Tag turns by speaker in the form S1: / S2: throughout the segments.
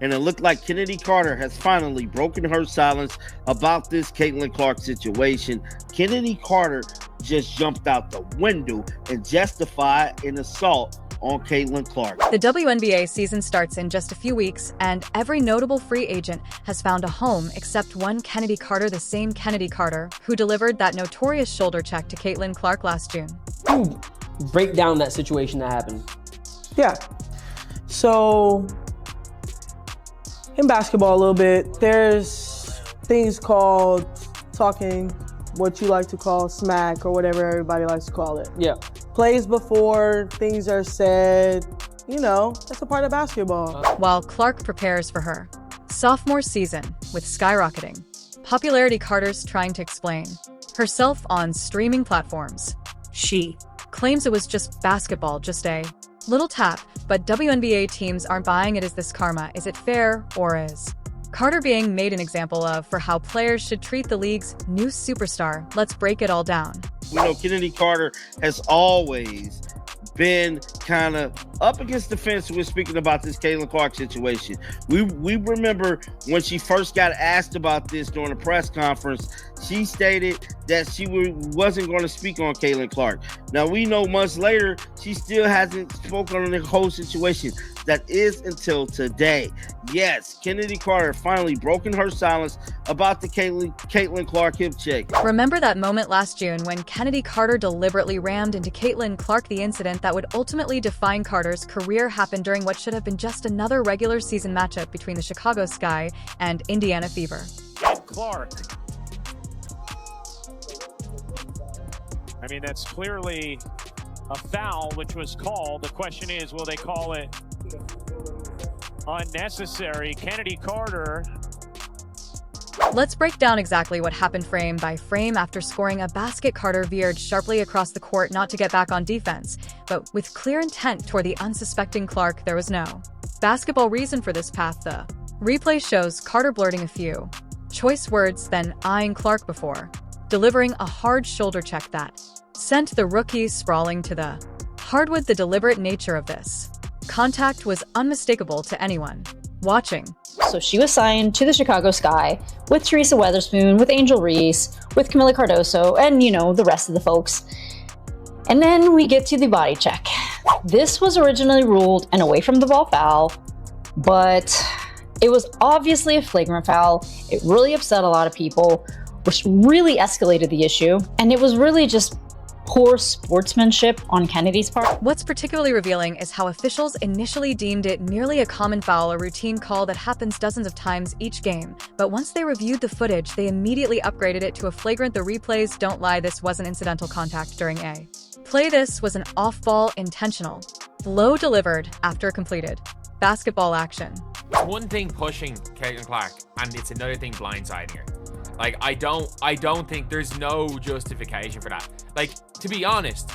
S1: and it looked like Chennedy Carter has finally broken her silence about this Caitlin Clark situation. Chennedy Carter just jumped out the window and justified an assault on Caitlin Clark.
S2: The WNBA season starts in just a few weeks, and every notable free agent has found a home except one Chennedy Carter, the same Chennedy Carter who delivered that notorious shoulder check to Caitlin Clark last June.
S3: Break down that situation that happened.
S4: Yeah. So, in basketball a little bit, there's things called talking, what you like to call smack or whatever everybody likes to call it.
S3: Yeah.
S4: Plays before things are said, that's a part of basketball.
S2: While Clark prepares for her sophomore season with skyrocketing popularity, Carter's trying to explain herself on streaming platforms. She claims it was just basketball, just a little tap, but WNBA teams aren't buying it. Is this karma? Is it fair, or is Carter being made an example of for how players should treat the league's new superstar? Let's break it all down.
S1: Chennedy Carter has always been kind of up against the fence when speaking about this Caitlin Clark situation. We remember when she first got asked about this during a press conference, she stated that she wasn't going to speak on Caitlin Clark. Now, we know months later, she still hasn't spoken on the whole situation. That is until today. Yes, Chennedy Carter finally broken her silence about the Caitlin Clark hip check.
S2: Remember that moment last June when Chennedy Carter deliberately rammed into Caitlin Clark? The incident that would ultimately define Carter's career happened during what should have been just another regular season matchup between the Chicago Sky and Indiana Fever.
S5: And Clark. I mean, that's clearly a foul, which was called. The question is, will they call it unnecessary? Chennedy Carter.
S2: Let's break down exactly what happened frame by frame. After scoring a basket, Carter veered sharply across the court, not to get back on defense, but with clear intent toward the unsuspecting Clark. There was no basketball reason for this path. The replay shows Carter blurting a few choice words, then eyeing Clark before delivering a hard shoulder check that sent the rookie sprawling to the hardwood. The deliberate nature of this contact was unmistakable to anyone watching.
S6: So she was signed to the Chicago Sky with Teresa Weatherspoon, with Angel Reese, with Camila Cardoso, and the rest of the folks. And then we get to the body check. This was originally ruled an away from the ball foul, but it was obviously a flagrant foul. It really upset a lot of people, which really escalated the issue. And it was really just poor sportsmanship on Kennedy's part.
S2: What's particularly revealing is how officials initially deemed it merely a common foul, a routine call that happens dozens of times each game. But once they reviewed the footage, they immediately upgraded it to a flagrant. The replays don't lie. This wasn't incidental contact during a play. This was an off-ball intentional blow delivered after completed basketball action.
S7: It's one thing pushing Caitlin Clark, and it's another thing blindsiding her. Like, I don't think there's no justification for that. Like, to be honest,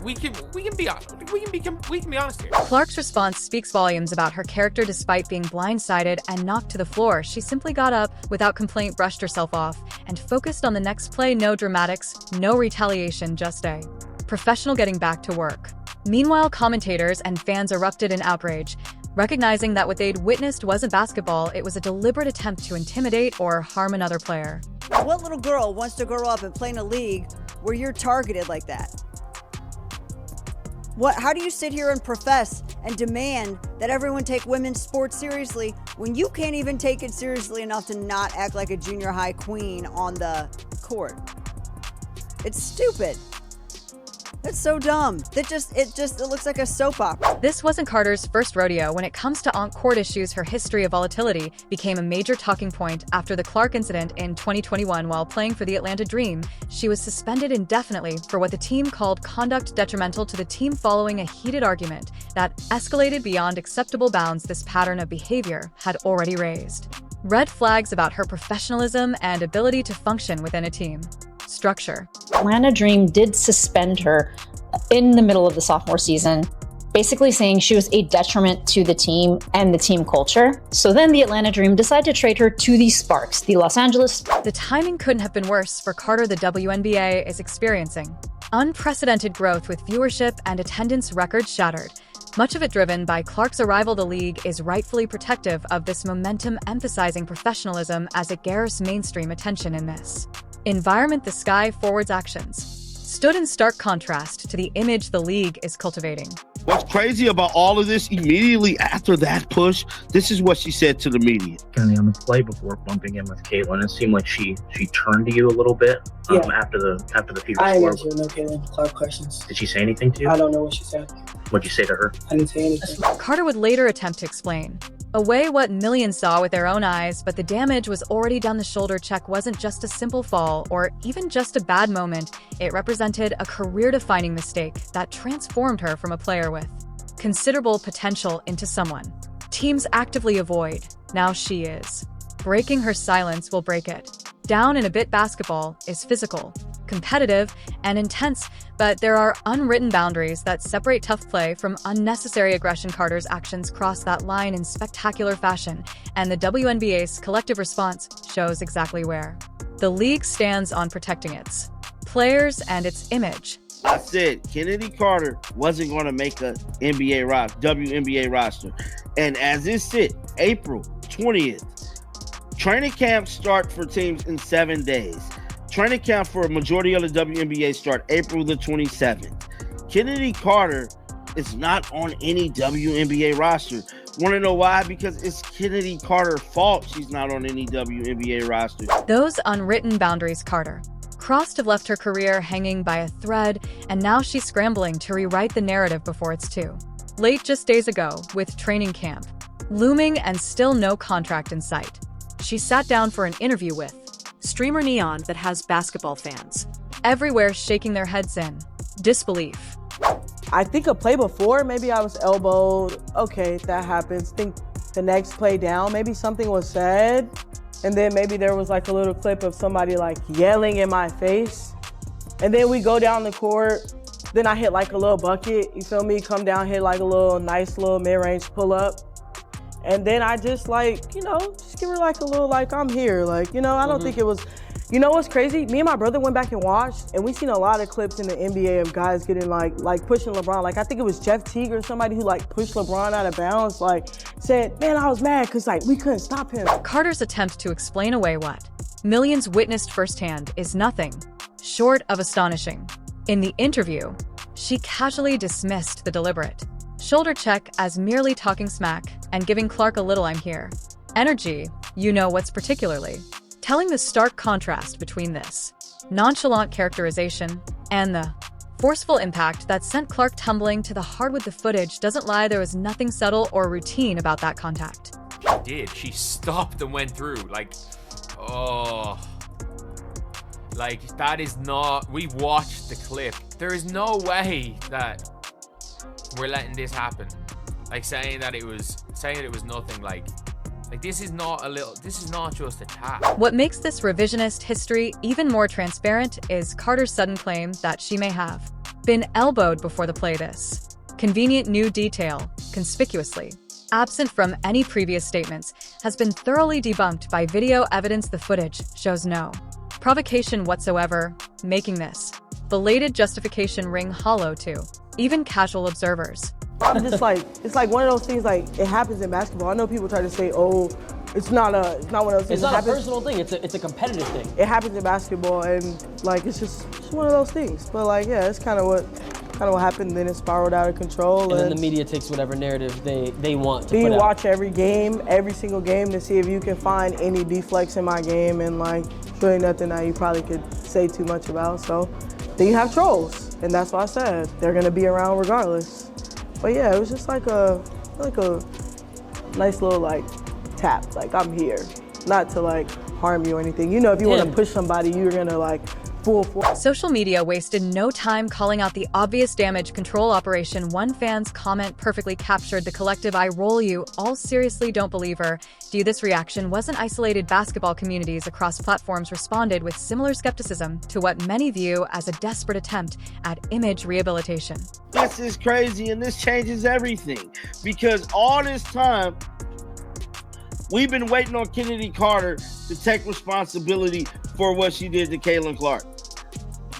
S7: we can be honest here.
S2: Clark's response speaks volumes about her character. Despite being blindsided and knocked to the floor, she simply got up without complaint, brushed herself off, and focused on the next play. No dramatics, no retaliation, just a professional getting back to work. Meanwhile, commentators and fans erupted in outrage, recognizing that what they'd witnessed wasn't basketball. It was a deliberate attempt to intimidate or harm another player.
S8: What little girl wants to grow up and play in a league where you're targeted like that? How do you sit here and profess and demand that everyone take women's sports seriously when you can't even take it seriously enough to not act like a junior high queen on the court? It's stupid. That's so dumb. It looks like a soap opera.
S2: This wasn't Carter's first rodeo. When it comes to on-court issues, her history of volatility became a major talking point after the Clark incident in 2021. While playing for the Atlanta Dream, she was suspended indefinitely for what the team called conduct detrimental to the team following a heated argument that escalated beyond acceptable bounds. This pattern of behavior had already raised red flags about her professionalism and ability to function within a team structure.
S6: Atlanta Dream did suspend her in the middle of the sophomore season, basically saying she was a detriment to the team and the team culture. So then the Atlanta Dream decided to trade her to the Sparks, the Los Angeles.
S2: The timing couldn't have been worse for Carter. The WNBA is experiencing unprecedented growth with viewership and attendance records shattered Much of it driven by Clark's arrival. The league is rightfully protective of this momentum, emphasizing professionalism as it garners mainstream attention. In this environment, the Sky Forward's actions stood in stark contrast to the image the league is cultivating.
S1: What's crazy about all of this, immediately after that push, this is what she said to the media.
S9: On the play before bumping in with Caitlin, it seemed like she turned to you a little bit after the Fever
S4: I
S9: score.
S4: didn't answer no Caitlin Clark questions.
S9: Did she say anything to you?
S4: I don't know what she said.
S9: What'd you say to her?
S4: I didn't say anything.
S2: Carter would later attempt to explain away what millions saw with their own eyes, but the damage was already done. The shoulder check wasn't just a simple fall or even just a bad moment. It represented a career-defining mistake that transformed her from a player with considerable potential into someone teams actively avoid. Now she is breaking her silence will break it down in a bit. Basketball is physical, competitive, and intense, but there are unwritten boundaries that separate tough play from unnecessary aggression. Carter's actions cross that line in spectacular fashion, and the WNBA's collective response shows exactly where the league stands on protecting its players and its image.
S1: I said Chennedy Carter wasn't going to make a WNBA roster. And as it sit, April 20th, training camps start for teams in 7 days. Training camp for a majority of the WNBA start April the 27th. Chennedy Carter is not on any WNBA roster. Want to know why? Because it's Chennedy Carter's fault she's not on any WNBA roster.
S2: Those unwritten boundaries Carter crossed have left her career hanging by a thread, and now she's scrambling to rewrite the narrative before it's too late. Just days ago, with training camp looming and still no contract in sight, she sat down for an interview with Streamer Neon that has basketball fans everywhere shaking their heads in disbelief.
S4: I think a play before, maybe I was elbowed. Okay, that happens. Think the next play down, maybe something was said. And then maybe there was like a little clip of somebody like yelling in my face. And then we go down the court. Then I hit like a little bucket, you feel me? Come down, hit like a little nice little mid-range pull up. And then I just like, just give her like a little like, I'm here. Like, I don't think it was, what's crazy? Me and my brother went back and watched, and we seen a lot of clips in the NBA of guys getting like pushing LeBron. Like I think it was Jeff Teague or somebody who like pushed LeBron out of bounds, like said, man, I was mad because like we couldn't stop him.
S2: Carter's attempt to explain away what millions witnessed firsthand is nothing short of astonishing. In the interview, she casually dismissed the deliberate shoulder check as merely talking smack and giving Clark a little "I'm here" energy. What's particularly telling the stark contrast between this nonchalant characterization and the forceful impact that sent Clark tumbling to the hardwood. The footage doesn't lie. There was nothing subtle or routine about that contact.
S7: She did. She stopped and went through. That is not... We watched the clip. There is no way that we're letting this happen. Saying that it was nothing. This is not just a tap.
S2: What makes this revisionist history even more transparent is Carter's sudden claim that she may have been elbowed before the play. This convenient new detail, conspicuously absent from any previous statements, has been thoroughly debunked by video evidence. The footage shows no provocation whatsoever, making this belated justification ring hollow to even casual observers.
S4: I'm just it's like one of those things, like it happens in basketball. I know people try to say, oh, it's not one of those things.
S3: It's not a personal thing, it's a competitive thing.
S4: It happens in basketball, and it's just one of those things. But it's kind of what happened. Then it spiraled out of control.
S3: And then the media takes whatever narrative they want to
S4: put out. You watch every single game to see if you can find any deflects in my game, and it's really nothing that you probably could say too much about. So then you have trolls, and that's what I said. They're gonna be around regardless. But yeah, it was just like a nice little tap, I'm here. Not to harm you or anything. If you want to push somebody, you're gonna full force.
S2: Social media wasted no time calling out the obvious damage control operation. One fan's comment perfectly captured the collective "I roll you all seriously don't believe her." This reaction wasn't isolated. Basketball communities across platforms responded with similar skepticism to what many view as a desperate attempt at image rehabilitation.
S1: This is crazy, and this changes everything, because all this time we've been waiting on Chennedy Carter to take responsibility for what she did to Caitlin Clark.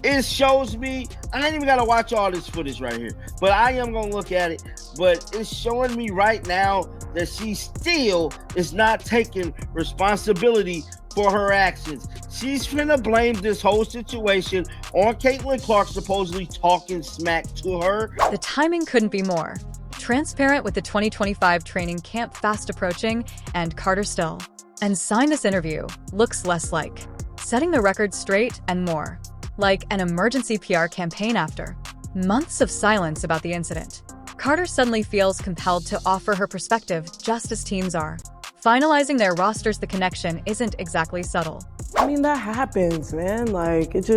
S1: it shows me, I ain't even got to watch all this footage right here, but I am going to look at it. But it's showing me right now that she still is not taking responsibility for her actions. She's finna blame this whole situation on Caitlin Clark supposedly talking smack to her.
S2: The timing couldn't be more transparent, with the 2025 training camp fast approaching and Carter still. And sign this interview looks less like setting the record straight and more like an emergency PR campaign after months of silence about the incident. Carter suddenly feels compelled to offer her perspective, just as teams are. Finalizing their rosters, the connection isn't exactly subtle.
S4: I mean, that happens, man. Like, it's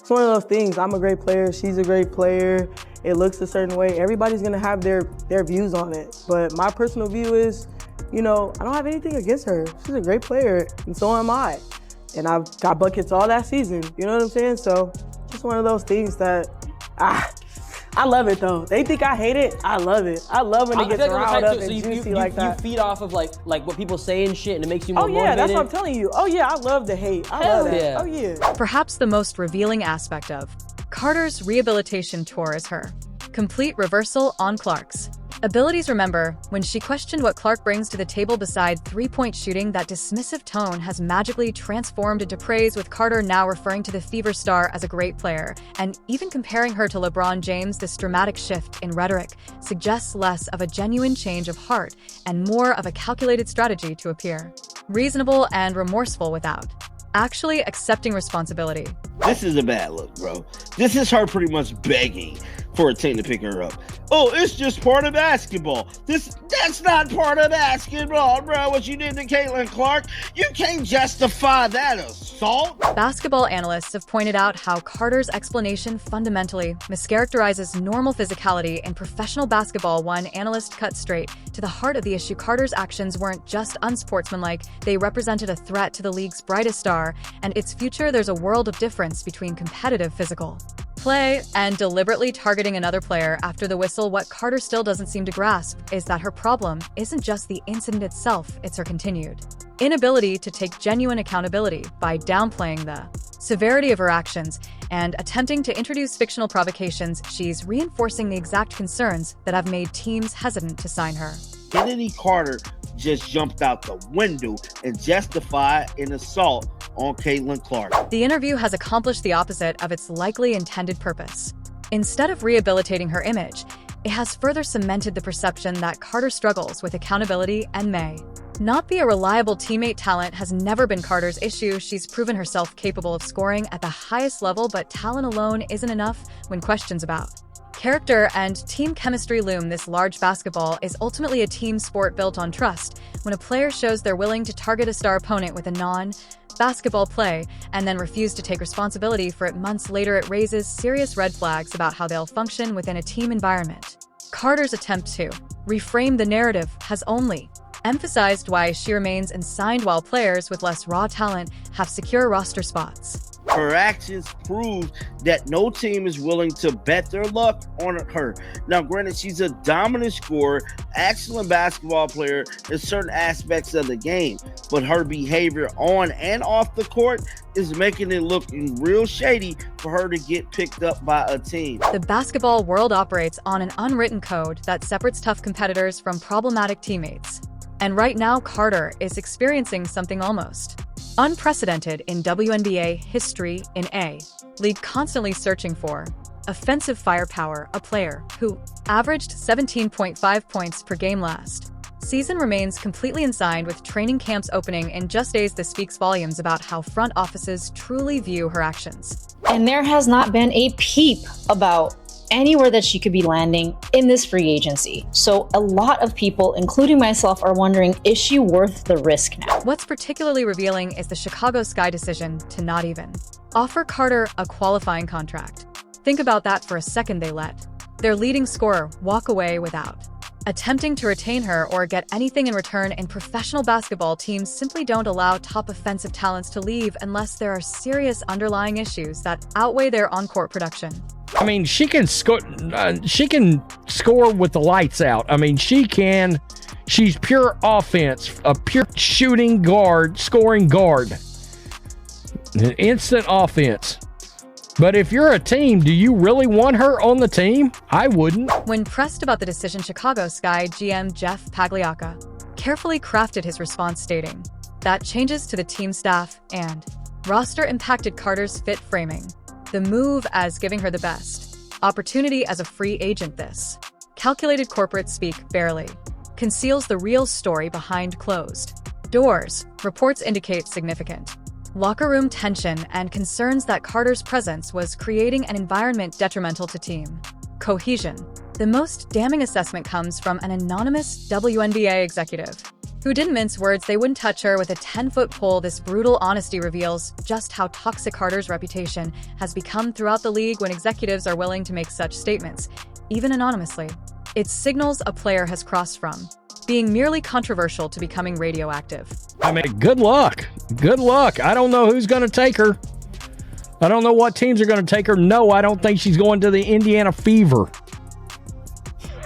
S4: one of those things. I'm a great player. She's a great player. It looks a certain way. Everybody's going to have their views on it. But my personal view is, I don't have anything against her. She's a great player, and so am I. And I've got buckets all that season. You know what I'm saying? So, just one of those things that, I love it, though. They think I hate it. I love it. I love when it gets riled up and juicy like that.
S3: You feed off of like what people say and shit, and it makes you more motivated.
S4: That's what I'm telling you. Oh yeah, I love the hate. I love that.
S3: Yeah.
S4: Oh yeah.
S2: Perhaps the most revealing aspect of Carter's rehabilitation tour is her complete reversal on Clark's abilities. Remember, when she questioned what Clark brings to the table beside three-point shooting, that dismissive tone has magically transformed into praise, with Carter now referring to the Fever star as a great player, and even comparing her to LeBron James. This dramatic shift in rhetoric suggests less of a genuine change of heart and more of a calculated strategy to appear reasonable and remorseful without actually accepting responsibility.
S1: This is a bad look, bro. This is her pretty much begging for a team to pick her up. Oh, it's just part of basketball. That's not part of basketball, bro. What you did to Caitlin Clark, you can't justify that assault.
S2: Basketball analysts have pointed out how Carter's explanation fundamentally mischaracterizes normal physicality in professional basketball. One analyst cut straight to the heart of the issue. Carter's actions weren't just unsportsmanlike, they represented a threat to the league's brightest star and its future. There's a world of difference between competitive physical play and deliberately targeting another player after the whistle. What Carter still doesn't seem to grasp is that her problem isn't just the incident itself, it's her continued inability to take genuine accountability. By downplaying the severity of her actions and attempting to introduce fictional provocations, she's reinforcing the exact concerns that have made teams hesitant to sign her.
S1: Chennedy Carter just jumped out the window and justified an assault on Caitlin Clark.
S2: The interview has accomplished the opposite of its likely intended purpose. Instead of rehabilitating her image, it has further cemented the perception that Carter struggles with accountability and may not be a reliable teammate. Talent has never been Carter's issue. She's proven herself capable of scoring at the highest level, but talent alone isn't enough when questions about character and team chemistry loom. This large basketball is ultimately a team sport built on trust. When a player shows they're willing to target a star opponent with a non-basketball play and then refuse to take responsibility for it months later, it raises serious red flags about how they'll function within a team environment. Carter's attempt to reframe the narrative has only emphasized why she remains unsigned, while players with less raw talent have secure roster spots.
S1: Her actions prove that no team is willing to bet their luck on her. Now, granted, she's a dominant scorer, excellent basketball player in certain aspects of the game, but her behavior on and off the court is making it look real shady for her to get picked up by a team.
S2: The basketball world operates on an unwritten code that separates tough competitors from problematic teammates. And right now, Carter is experiencing something almost unprecedented in WNBA history. In a league constantly searching for offensive firepower, a player who averaged 17.5 points per game last season remains completely unsigned, with training camps opening in just days. This speaks volumes about how front offices truly view her actions.
S6: And there has not been a peep about anywhere that she could be landing in this free agency. So a lot of people, including myself, are wondering, is she worth the risk now?
S2: What's particularly revealing is the Chicago Sky decision to not even offer Carter a qualifying contract. Think about that for a second. They let their leading scorer walk away without attempting to retain her or get anything in return. In professional basketball, teams simply don't allow top offensive talents to leave unless there are serious underlying issues that outweigh their on-court production.
S10: I mean, she can score. She can score with the lights out. I mean, she can. She's pure offense, a pure shooting guard, scoring guard, an instant offense. But if you're a team, do you really want her on the team? I wouldn't.
S2: When pressed about the decision, Chicago Sky GM Jeff Pagliacca carefully crafted his response, stating that changes to the team staff and roster impacted Carter's fit framing. The move as giving her the best opportunity as a free agent. This calculated corporate speak barely conceals the real story behind closed doors. Reports indicate significant locker room tension and concerns that Carter's presence was creating an environment detrimental to team cohesion. The most damning assessment comes from an anonymous WNBA executive who didn't mince words. They wouldn't touch her with a 10-foot pole. This brutal honesty reveals just how toxic Carter's reputation has become throughout the league when executives are willing to make such statements, even anonymously. It signals a player has crossed from being merely controversial to becoming radioactive.
S10: I mean, good luck. Good luck. I don't know who's going to take her. I don't know what teams are going to take her. No, I don't think she's going to the Indiana Fever.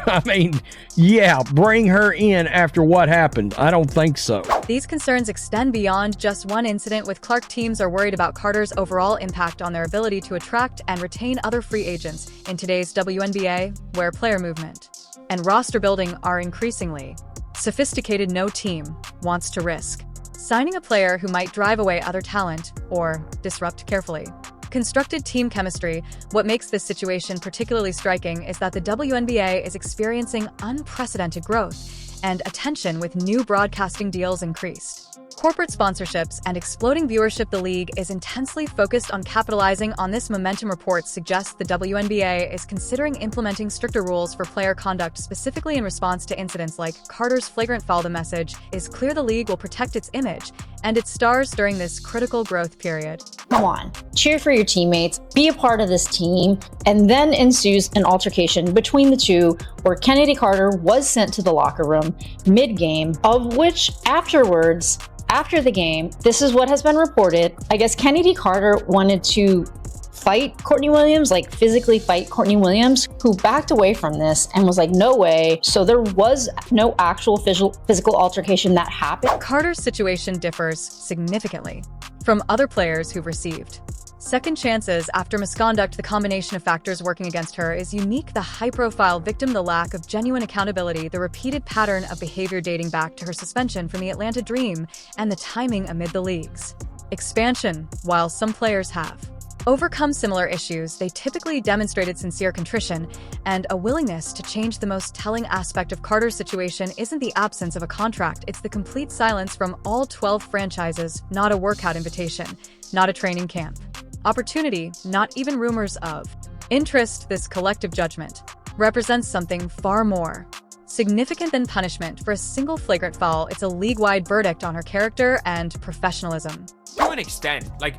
S10: I mean, yeah, bring her in after what happened. I don't think so.
S2: These concerns extend beyond just one incident with Clark. Teams are worried about Carter's overall impact on their ability to attract and retain other free agents in today's WNBA, where player movement and roster building are increasingly sophisticated. No team wants to risk signing a player who might drive away other talent or disrupt carefully constructed team chemistry. What makes this situation particularly striking is that the WNBA is experiencing unprecedented growth and attention with new broadcasting deals increased corporate sponsorships and exploding viewership. The league is intensely focused on capitalizing on this momentum. Reports suggest the WNBA is considering implementing stricter rules for player conduct, specifically in response to incidents like Carter's flagrant foul. The message is clear: the league will protect its image and its stars during this critical growth period.
S6: Come on, cheer for your teammates, be a part of this team, and then ensues an altercation between the two where Chennedy Carter was sent to the locker room mid-game, of which afterwards, after the game, this is what has been reported. I guess Chennedy Carter wanted to fight Courtney Williams, like physically fight Courtney Williams, who backed away from this and was like, no way. So there was no actual physical altercation that happened.
S2: Carter's situation differs significantly from other players who've received second chances after misconduct. The combination of factors working against her is unique: the high-profile victim, the lack of genuine accountability, the repeated pattern of behavior dating back to her suspension from the Atlanta Dream, and the timing amid the league's expansion. While some players have overcome similar issues, they typically demonstrated sincere contrition and a willingness to change. The most telling aspect of Carter's situation isn't the absence of a contract, it's the complete silence from all 12 franchises. Not a workout invitation, not a training camp opportunity, not even rumors of interest. This collective judgment represents something far more significant than punishment for a single flagrant foul. It's a league-wide verdict on her character and professionalism.
S7: To an extent, like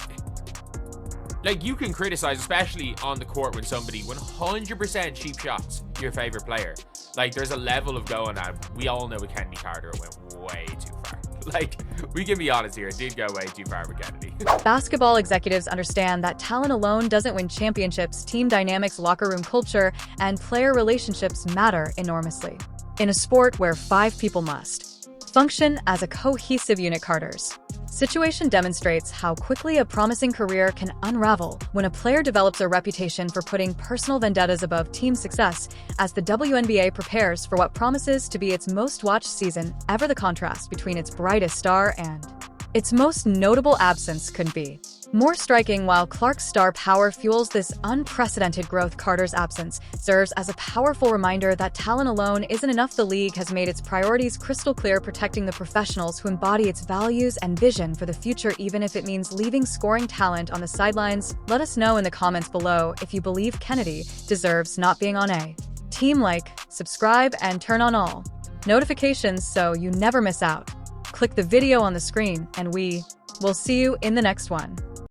S7: you can criticize, especially on the court, when somebody 100% cheap shots your favorite player. Like, there's a level of going at. We all know with Chennedy Carter it went way too far. Like, we can be honest here, it did go way too far with Chennedy.
S2: Basketball executives understand that talent alone doesn't win championships. Team dynamics, locker room culture, and player relationships matter enormously. In a sport where 5 people must function as a cohesive unit, Carter's situation demonstrates how quickly a promising career can unravel when a player develops a reputation for putting personal vendettas above team success. As the WNBA prepares for what promises to be its most watched season ever, the contrast between its brightest star and its most notable absence couldn't be more striking. While Clark's star power fuels this unprecedented growth, Carter's absence serves as a powerful reminder that talent alone isn't enough. The league has made its priorities crystal clear: protecting the professionals who embody its values and vision for the future, even if it means leaving scoring talent on the sidelines. Let us know in the comments below if you believe Chennedy deserves not being on a team. Like, subscribe, and turn on all notifications so you never miss out. Click the video on the screen, and we will see you in the next one.